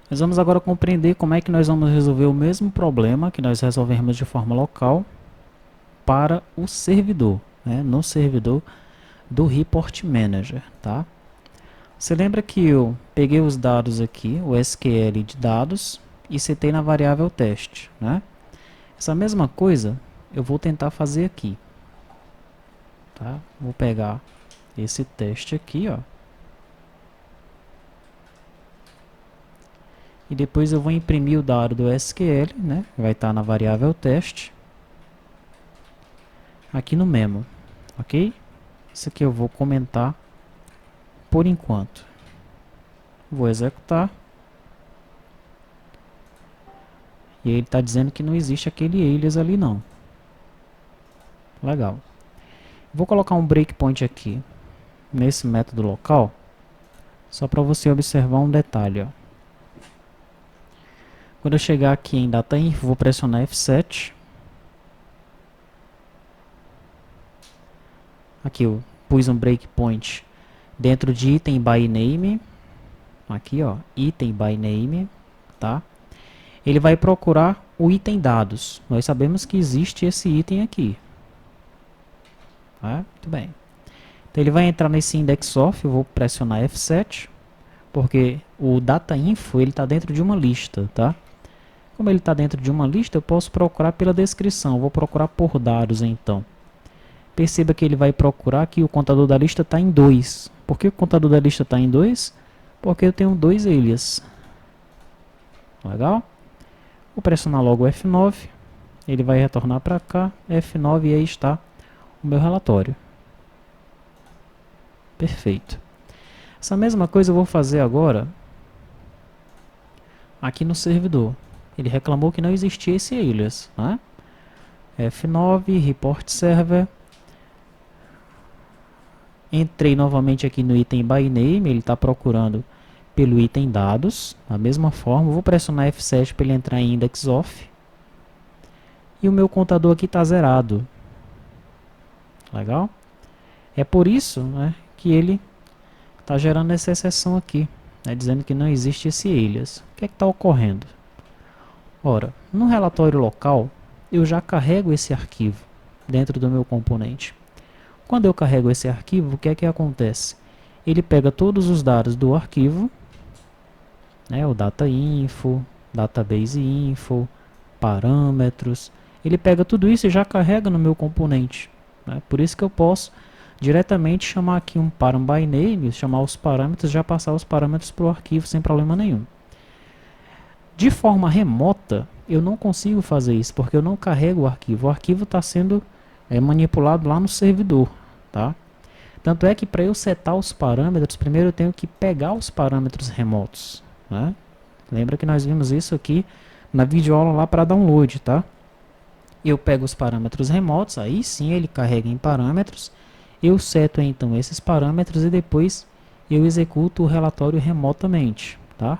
Nós vamos agora compreender como é que nós vamos resolver o mesmo problema que nós resolvemos de forma local para o servidor, né, no servidor do Report Manager, tá? Você lembra que eu peguei os dados aqui, o SQL de dados, e setei na variável teste, né? Essa mesma coisa eu vou tentar fazer aqui, tá? Vou pegar esse teste aqui, ó, e depois eu vou imprimir o dado do SQL, né? Vai estar na variável teste, aqui no memo, ok? Isso aqui eu vou comentar por enquanto. Vou executar. E ele está dizendo que não existe aquele alias ali não. Legal. Vou colocar um breakpoint aqui nesse método local, só para você observar um detalhe. Ó. Quando eu chegar aqui em DataInfo, vou pressionar F7. Aqui eu pus um breakpoint dentro de item by name. Aqui, ó, item by name, tá? Ele vai procurar o item dados. Nós sabemos que existe esse item aqui. Tá? Muito bem. Então ele vai entrar nesse index of, eu vou pressionar F7, porque o DataInfo ele está dentro de uma lista, tá? Como ele está dentro de uma lista, eu posso procurar pela descrição. Eu vou procurar por dados, então. Perceba que ele vai procurar que o contador da lista está em 2. Por que o contador da lista está em 2? Porque eu tenho 2 alias. Legal? Vou pressionar logo F9. Ele vai retornar para cá. F9 e aí está o meu relatório. Perfeito. Essa mesma coisa eu vou fazer agora aqui no servidor. Ele reclamou que não existia esse alias, né? F9, report server. Entrei novamente aqui no item by name, ele está procurando pelo item dados. Da mesma forma, vou pressionar F7 para ele entrar em index of. E o meu contador aqui está zerado. Legal? É por isso, né, que ele está gerando essa exceção aqui, né, dizendo que não existe esse alias. O que é que está ocorrendo? Ora, no relatório local, eu já carrego esse arquivo dentro do meu componente. Quando eu carrego esse arquivo, o que é que acontece? Ele pega todos os dados do arquivo, né, o datainfo, database info, parâmetros. Ele pega tudo isso e já carrega no meu componente. Né? Por isso que eu posso diretamente chamar aqui um param by name, chamar os parâmetros, já passar os parâmetros para o arquivo sem problema nenhum. De forma remota, eu não consigo fazer isso, porque eu não carrego o arquivo. O arquivo está sendo manipulado lá no servidor. Tá? Tanto é que para eu setar os parâmetros, primeiro eu tenho que pegar os parâmetros remotos. Né? Lembra que nós vimos isso aqui na videoaula lá para download. Tá? Eu pego os parâmetros remotos, aí sim ele carrega em parâmetros. Eu seto então esses parâmetros e depois eu executo o relatório remotamente. Tá?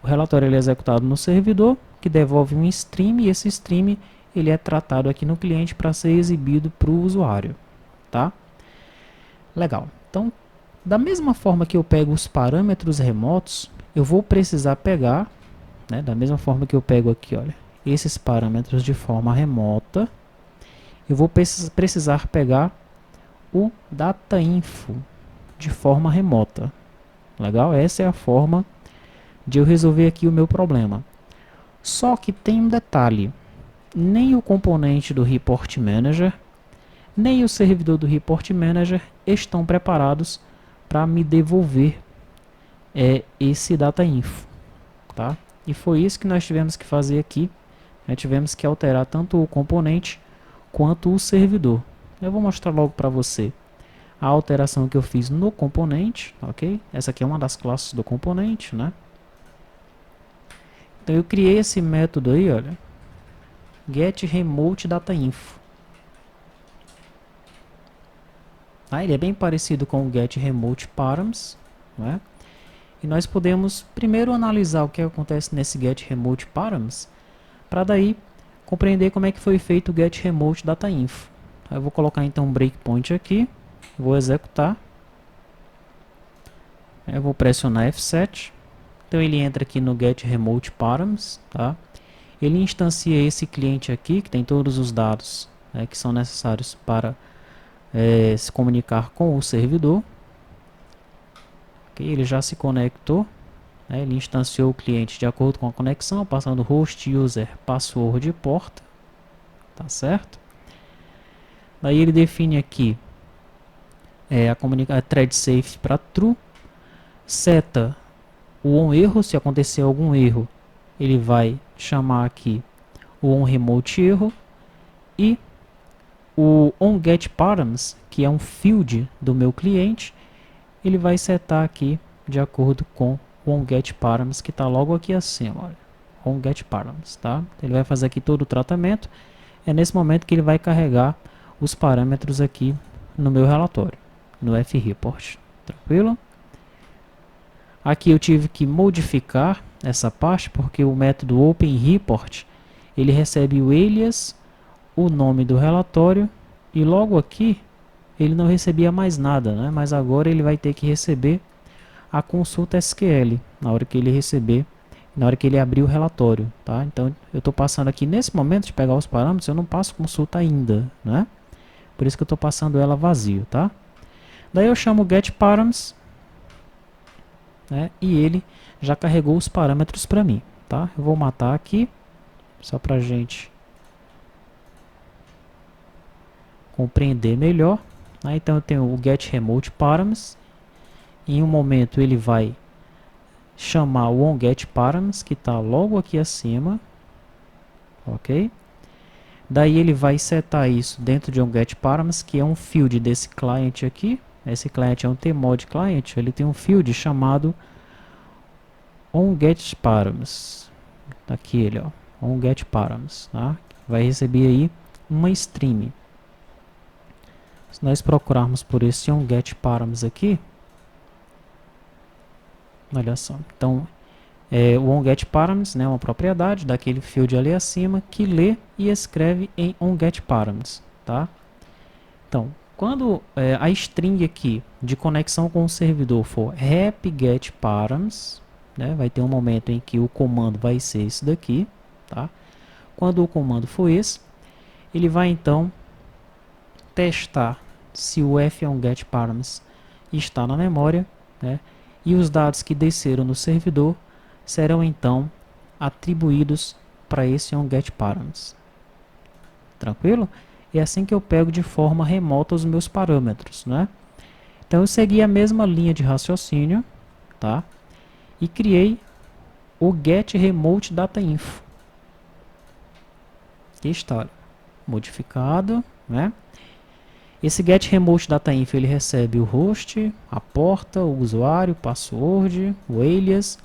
O relatório ele é executado no servidor, que devolve um stream, e esse stream ele é tratado aqui no cliente para ser exibido para o usuário. Tá? Legal. Então, da mesma forma que eu pego os parâmetros remotos, eu vou precisar pegar, né, da mesma forma que eu pego aqui, olha, esses parâmetros de forma remota, eu vou precisar pegar o datainfo de forma remota. Legal? Essa é a forma de eu resolver aqui o meu problema. Só que tem um detalhe, nem o componente do Report Manager, nem o servidor do Report Manager estão preparados para me devolver esse datainfo. Tá? E foi isso que nós tivemos que fazer aqui. Tivemos que alterar tanto o componente quanto o servidor. Eu vou mostrar logo para você a alteração que eu fiz no componente. Ok? Essa aqui é uma das classes do componente, né? Então eu criei esse método aí, olha, getRemoteDataInfo. Ele é bem parecido com o getRemoteParams, né? E nós podemos primeiro analisar o que acontece nesse getRemoteParams, para daí compreender como é que foi feito o getRemoteDataInfo. Eu vou colocar então um breakpoint aqui, vou executar, eu vou pressionar F7. Então ele entra aqui no get remote params, tá? Ele instancia esse cliente aqui, que tem todos os dados, né, que são necessários para se comunicar com o servidor. Okay, ele já se conectou, né, ele instanciou o cliente de acordo com a conexão, passando host, user, password e porta, tá certo? Daí ele define aqui a thread safe para true, seta o onErro, se acontecer algum erro, ele vai chamar aqui o onRemoteErro, e o onGetParams, que é um field do meu cliente, ele vai setar aqui de acordo com o onGetParams, que está logo aqui acima, olha, onGetParams, tá? Ele vai fazer aqui todo o tratamento, é nesse momento que ele vai carregar os parâmetros aqui no meu relatório, no FReport, tranquilo? Aqui eu tive que modificar essa parte, porque o método OpenReport, ele recebe o alias, o nome do relatório, e logo aqui ele não recebia mais nada, né? Mas agora ele vai ter que receber a consulta SQL na hora que ele receber, na hora que ele abrir o relatório, tá? Então eu estou passando aqui nesse momento de pegar os parâmetros, eu não passo consulta ainda, né? Por isso que eu estou passando ela vazio, tá? Daí eu chamo getParams, né? E ele já carregou os parâmetros para mim, tá? Eu vou matar aqui, só para a gente compreender melhor. Então eu tenho o getRemoteParams. Em um momento ele vai chamar o onGetParams, que está logo aqui acima, ok? Daí ele vai setar isso dentro de onGetParams, que é um field desse client aqui. Esse client é um tmod client, ele tem um field chamado onGetParams. Aqui ele, ó, onGetParams, tá? Vai receber aí uma string. Se nós procurarmos por esse onGetParams aqui, olha só, então o onGetParams, né, uma propriedade daquele field ali acima que lê e escreve em onGetParams, tá? Então, quando a string aqui de conexão com o servidor for repgetParams, né, vai ter um momento em que o comando vai ser esse daqui, tá? Quando o comando for esse, ele vai então testar se o f-onGetParams está na memória, né? E os dados que desceram no servidor serão então atribuídos para esse onGetParams. Tranquilo? É assim que eu pego de forma remota os meus parâmetros, né? Então eu segui a mesma linha de raciocínio, tá? E criei o getRemoteDataInfo. Aqui está, olha, modificado, né? Esse getRemoteDataInfo ele recebe o host, a porta, o usuário, o password, o alias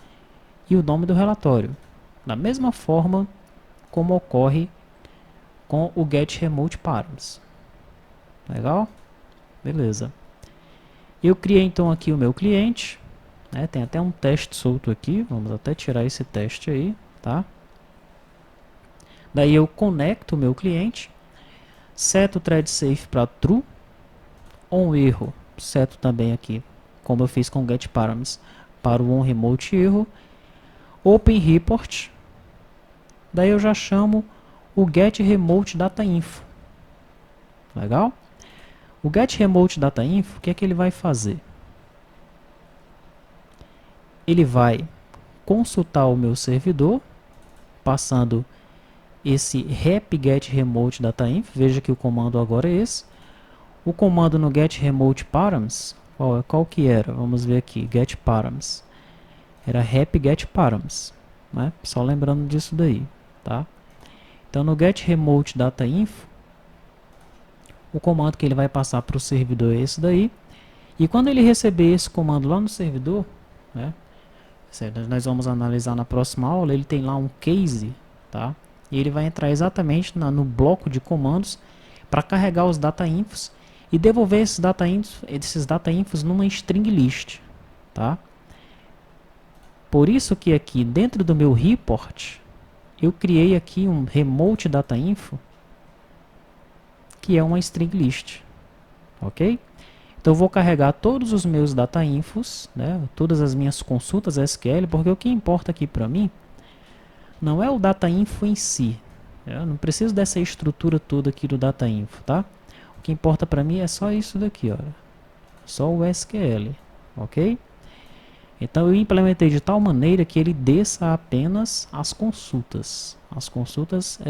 e o nome do relatório. Da mesma forma como ocorre com o getRemoteParams. Legal? Beleza. Eu criei então aqui o meu cliente, né? Tem até um teste solto aqui, vamos até tirar esse teste aí, tá? Daí eu conecto o meu cliente, seto o thread safe para true, onErro, seto também aqui, como eu fiz com o getParams, para o onRemoteErro, OpenReport, daí eu já chamo o getRemoteDataInfo. Legal? O getRemoteDataInfo, o que é que ele vai fazer? Ele vai consultar o meu servidor, passando esse repgetRemoteDataInfo. Veja que o comando agora é esse. O comando no getRemoteParams, qual que era? Vamos ver aqui, getParams. Era repgetParams, né? Só lembrando disso daí, tá? Então no getRemoteDataInfo, o comando que ele vai passar para o servidor é esse daí. E quando ele receber esse comando lá no servidor, né? Nós vamos analisar na próxima aula, ele tem lá um case, tá? E ele vai entrar exatamente no bloco de comandos para carregar os datainfos e devolver esses datainfos numa string list, tá? Por isso que aqui dentro do meu report eu criei aqui um remote datainfo que é uma string list, ok? Então eu vou carregar todos os meus data infos, né, todas as minhas consultas SQL, porque o que importa aqui para mim não é o data info em si. Eu não preciso dessa estrutura toda aqui do data info, tá? O que importa para mim é só isso daqui, ó. Só o SQL, ok? Então eu implementei de tal maneira que ele desça apenas as consultas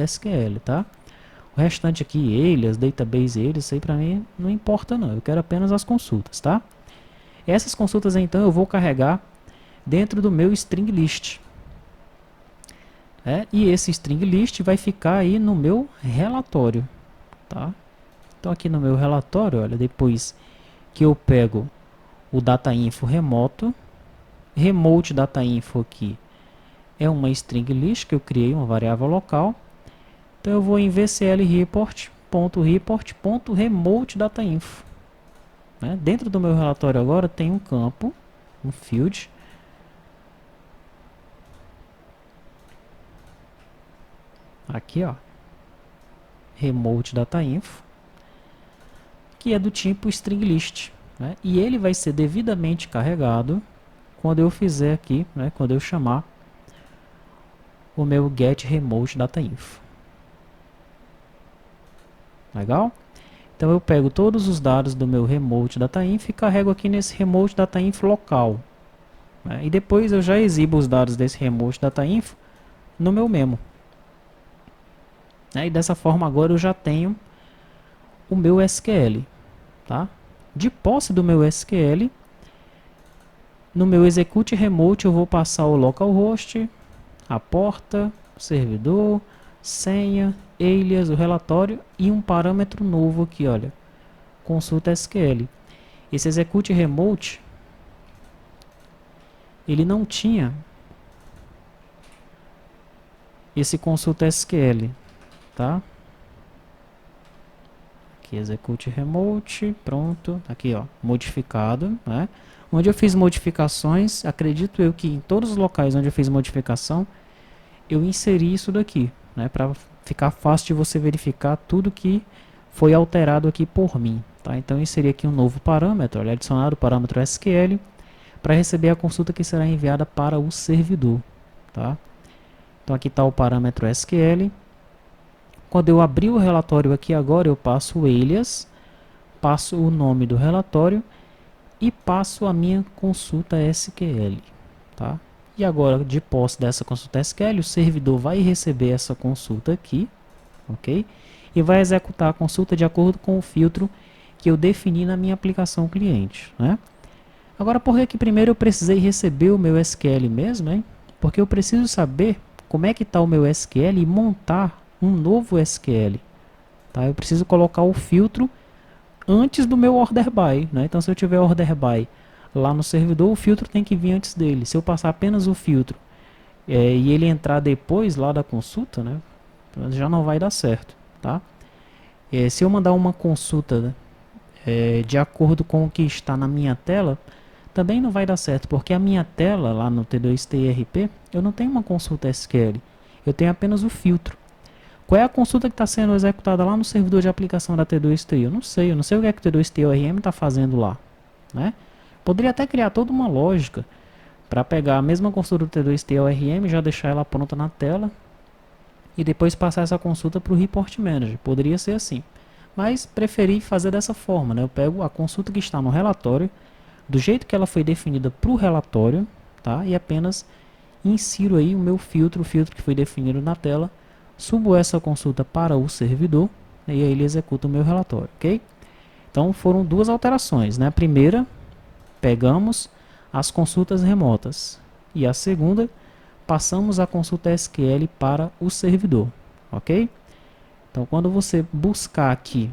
SQL, tá? O restante aqui, alias, database, alias, isso aí pra mim não importa não, eu quero apenas as consultas, tá? Essas consultas então eu vou carregar dentro do meu string list. E esse string list vai ficar aí no meu relatório, tá? Então aqui no meu relatório, olha, depois que eu pego o data info remoto, remote data info aqui é uma string list que eu criei, uma variável local. Então eu vou em vcl report.report.remote data info. Dentro do meu relatório agora tem um campo, um field, aqui ó, remote data info, que é do tipo string list, e ele vai ser devidamente carregado quando eu fizer aqui, quando eu chamar o meu get remote data info. Legal? Então eu pego todos os dados do meu remote data info e carrego aqui nesse remote data info local. E depois eu já exibo os dados desse remote data info no meu memo. E dessa forma agora eu já tenho o meu SQL. Tá? De posse do meu SQL, no meu execute remote eu vou passar o localhost, a porta, o servidor, senha, alias, o relatório e um parâmetro novo aqui, olha, consulta SQL. Esse execute remote, ele não tinha esse consulta SQL, tá? Aqui, execute remote, pronto, aqui ó, modificado, Onde eu fiz modificações, acredito eu que em todos os locais onde eu fiz modificação, eu inseri isso daqui, para ficar fácil de você verificar tudo que foi alterado aqui por mim, tá? Então eu inseri aqui um novo parâmetro, olha, adicionado o parâmetro SQL, para receber a consulta que será enviada para o servidor, tá? Então aqui está o parâmetro SQL. Quando eu abrir o relatório aqui agora, eu passo o alias, passo o nome do relatório e passo a minha consulta SQL, tá? E agora, de posse dessa consulta SQL, o servidor vai receber essa consulta aqui, ok? E vai executar a consulta de acordo com o filtro que eu defini na minha aplicação cliente, Agora, por que primeiro eu precisei receber o meu SQL mesmo, hein? Porque eu preciso saber como é que está o meu SQL e montar um novo SQL, tá? Eu preciso colocar o filtro antes do meu order by, Então, se eu tiver order by lá no servidor, o filtro tem que vir antes dele. Se eu passar apenas o filtro e ele entrar depois lá da consulta, já não vai dar certo, tá? Se eu mandar uma consulta de acordo com o que está na minha tela, também não vai dar certo, porque a minha tela lá no T2TRP, eu não tenho uma consulta SQL, eu tenho apenas o filtro. Qual é a consulta que está sendo executada lá no servidor de aplicação da T2T? Eu não sei o que é que o T2TORM está fazendo lá, Poderia até criar toda uma lógica para pegar a mesma consulta do T2TORM, já deixar ela pronta na tela e depois passar essa consulta para o Report Manager. Poderia ser assim, mas preferi fazer dessa forma, Eu pego a consulta que está no relatório, do jeito que ela foi definida para o relatório, tá? E apenas insiro aí o meu filtro, o filtro que foi definido na tela, subo essa consulta para o servidor e aí ele executa o meu relatório, ok? Então foram duas alterações, A primeira, pegamos as consultas remotas e a segunda, passamos a consulta SQL para o servidor, ok? Então quando você buscar aqui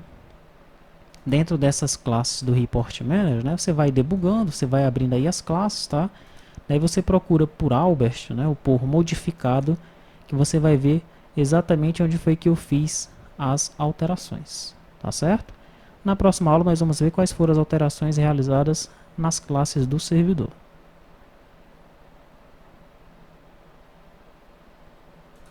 dentro dessas classes do Report Manager, você vai debugando, você vai abrindo aí as classes, tá? Daí você procura por Albert, ou por modificado, que você vai ver exatamente onde foi que eu fiz as alterações, tá certo? Na próxima aula nós vamos ver quais foram as alterações realizadas nas classes do servidor.